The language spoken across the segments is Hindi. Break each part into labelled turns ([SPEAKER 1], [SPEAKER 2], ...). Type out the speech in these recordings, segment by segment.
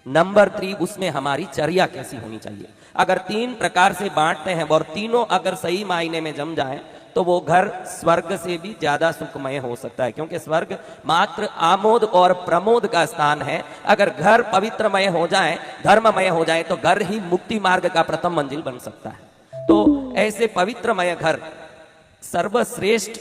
[SPEAKER 1] नंबर 3, उसमें हमारी चर्या कैसी होनी चाहिए। अगर 3 प्रकार से बांटते हैं और तीनों अगर सही मायने में जम जाए तो वो घर स्वर्ग से भी ज्यादा सुखमय हो सकता है, क्योंकि स्वर्ग मात्र आमोद और प्रमोद का स्थान है। अगर घर पवित्रमय हो जाए, धर्ममय हो जाए, तो घर ही मुक्ति मार्ग का प्रथम मंजिल बन सकता है। तो ऐसे पवित्रमय घर सर्वश्रेष्ठ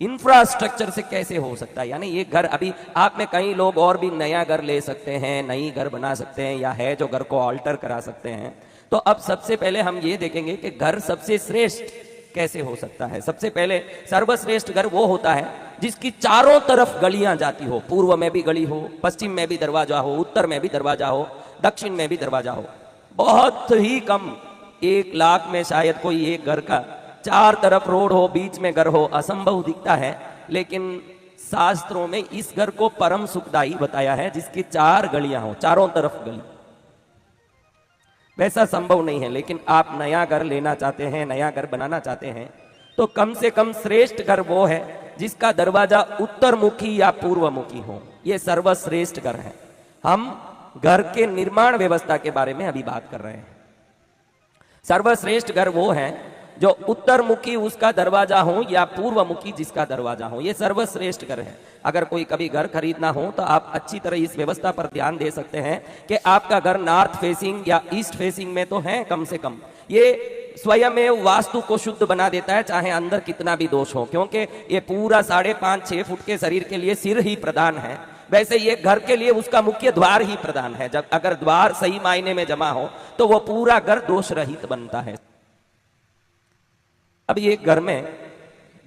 [SPEAKER 1] इंफ्रास्ट्रक्चर से कैसे हो सकता है, यानी ये घर, अभी आप में कई लोग और भी नया घर ले सकते हैं, नई घर बना सकते हैं, या है जो घर को ऑल्टर करा सकते हैं। तो अब सबसे पहले हम ये देखेंगे कि घर सबसे श्रेष्ठ कैसे हो सकता है। सबसे पहले सर्वश्रेष्ठ घर वो होता है जिसकी चारों तरफ गलियां जाती हो, पूर्व में भी गली हो, पश्चिम में भी दरवाजा हो, उत्तर में भी दरवाजा हो, दक्षिण में भी दरवाजा हो। बहुत ही कम, 1 लाख में शायद कोई एक घर का 4 तरफ रोड हो, बीच में घर हो, असंभव दिखता है। लेकिन शास्त्रों में इस घर को परम सुखदायी बताया है जिसकी 4 गलियां हो, चारों तरफ गली। वैसा संभव नहीं है, लेकिन आप नया घर लेना चाहते हैं, नया घर बनाना चाहते हैं, तो कम से कम श्रेष्ठ घर वो है जिसका दरवाजा उत्तर मुखी या पूर्व मुखी हो। ये सर्वश्रेष्ठ घर है। हम घर के निर्माण व्यवस्था के बारे में अभी बात कर रहे हैं। सर्वश्रेष्ठ घर वो है जो उत्तर मुखी उसका दरवाजा हो या पूर्व मुखी जिसका दरवाजा हो, ये सर्वश्रेष्ठ घर है। अगर कोई कभी घर खरीदना हो तो आप अच्छी तरह इस व्यवस्था पर ध्यान दे सकते हैं कि आपका घर नॉर्थ फेसिंग या ईस्ट फेसिंग में तो है कम से कम। ये स्वयं में वास्तु को शुद्ध बना देता है, चाहे अंदर कितना भी दोष हो, क्योंकि ये पूरा 5.5-6 फुट के शरीर के लिए सिर ही प्रधान है। वैसे ये घर के लिए उसका मुख्य द्वार ही प्रधान है। जब अगर द्वार सही मायने में जमा हो तो वो पूरा घर दोष रहित बनता है। अब ये घर में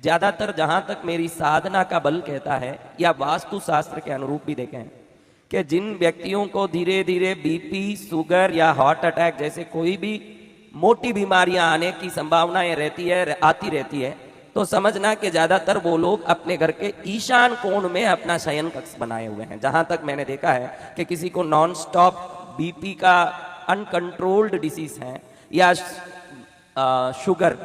[SPEAKER 1] ज्यादातर, जहां तक मेरी साधना का बल कहता है या वास्तु शास्त्र के अनुरूप भी देखें, कि जिन व्यक्तियों को धीरे धीरे बीपी, शुगर या हार्ट अटैक जैसे कोई भी मोटी बीमारियां आने की संभावनाएं आती रहती है, तो समझना कि ज्यादातर वो लोग अपने घर के ईशान कोण में अपना शयन कक्ष बनाए हुए हैं। जहां तक मैंने देखा है कि किसी को नॉन स्टॉप बीपी का अनकंट्रोल्ड डिसीज है या शुगर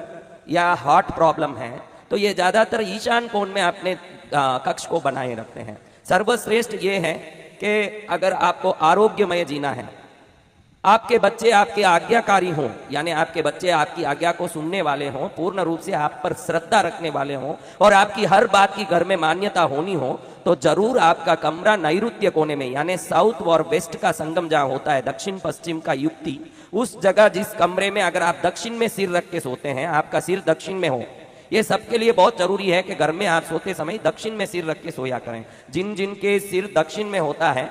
[SPEAKER 1] या हार्ट प्रॉब्लम है, तो ये ज्यादातर ईशान कोण में अपने कक्ष को बनाए रखते हैं। सर्वश्रेष्ठ ये है कि अगर आपको आरोग्यमय जीना है, आपके बच्चे आपके आज्ञाकारी हों, यानी आपके बच्चे आपकी आज्ञा को सुनने वाले हों, पूर्ण रूप से आप पर श्रद्धा रखने वाले हों और आपकी हर बात की घर में मान्यता होनी हो, तो जरूर आपका कमरा नैऋत्य कोने में, यानी साउथ और वेस्ट का संगम जहां होता है, दक्षिण पश्चिम का युक्ति, उस जगह जिस कमरे में अगर आप दक्षिण में सिर रख के सोते हैं, आपका सिर दक्षिण में हो। ये सबके लिए बहुत जरूरी है कि घर में आप सोते समय दक्षिण में सिर रख के सोया करें। जिन जिन के सिर दक्षिण में होता है